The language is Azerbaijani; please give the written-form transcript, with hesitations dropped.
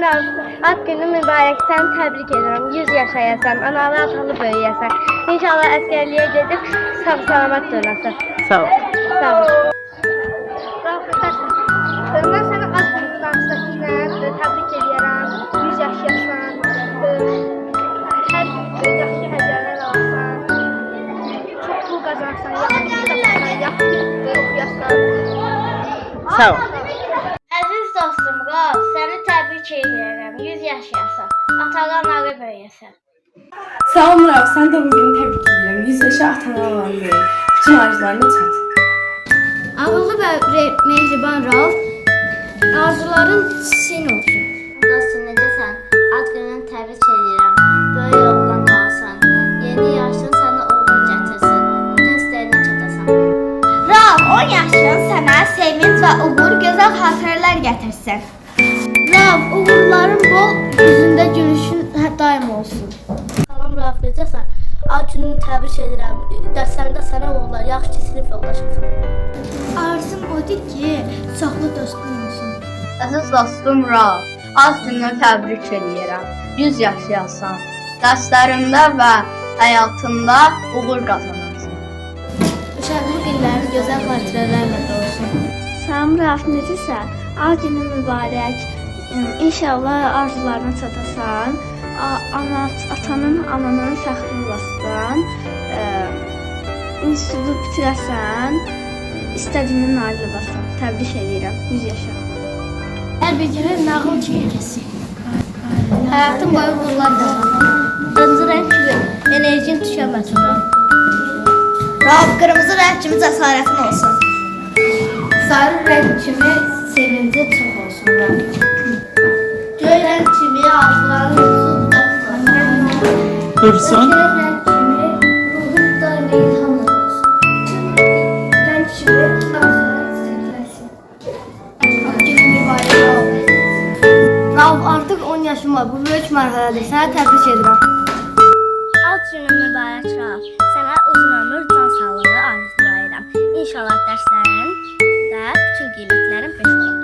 Rauf, ad günün mübarək, səni təbrik edirəm. 100 yaşayasan, analı atalı böyüyəsən. İnşallah əsgərliyə gedib sağ-salamat dönəsən. Sağ ol. Sağ ol. Rauf, mən səni ad günün münasibətilə təbrik edirəm. 100 yaşayasan, hər yaxşı hədiyyələr alasan, çox pul qazansan, yaxşı oxuyasan. Sağ ol. Əziz dostum, Rauf, səni təbrik edirəm. 100 yaşayasan, atalı analı böyüyəsən. Sağ ol Rauf, sən də bugün təbrik edirəm. 100 yaşa atana olan böyük. Bütün arzularına çat. Ağıllı və mehriban Rauf, arzuların senin olsun. Dostum, necəsən? Ad gününü təbrik edirəm. Böyük oğlan doğasan. Yeni yaşın sənə uğur gətirsin. Bütün istəyinə çatasan. Rauf, 10 yaşın sənə sevinç və uğur, gözəl xatirələr gətirsin. Rauf, uğurların bol, yüzündə gülüşün daim olsun. Salam Rauf, necəsən? Ad gününü təbrik edirəm. Dərslərində sənə uğurlar, yaxşı sinif yoldaşısan. Arzum odur ki, çoxlu dostum olsun. Əziz dostum Rauf, ad gününü təbrik edirəm. 100 yaşayasan, dərslərində və həyatında uğur qazanasın. Uşaqlıq illərin gözəl xatirələrlə dolsun. Salam Rauf, necəsən? Ad günün mübarək. İnşallah arzularına çatasan. Atanın, ananın fəxri olasın. İnstitutu bitirəsən. İstədiyin nail olasan. Təbrik edirəm. 100 yaşa. Hər bir günün nağıl kimi keçsin. Həyatın boyu uğurlar qazanır. Qırmızı rəng kimi enerjin tükənməsin. Rauf, qırmızı rəng kimi cəsarətin olsun. Sarı rəng kimi sevinci çox olsun. Göy rəng kimi arzuların olsun. Dursun. Rəng kimi ruhun daim ilhamla olsun. Rəng kimi arzuların çiçəkləsin. Ad günün mübarək Rauf. Rauf, artıq 10 yaşım var. Bu böyük mərhələdir. Sənə təbrik edirəm. Ad günün mübarək Rauf. Sənə uzun ömür, can sağlığı arzulayıram. İnşallah dərslərin də bütün qiymətlərin 5 olar.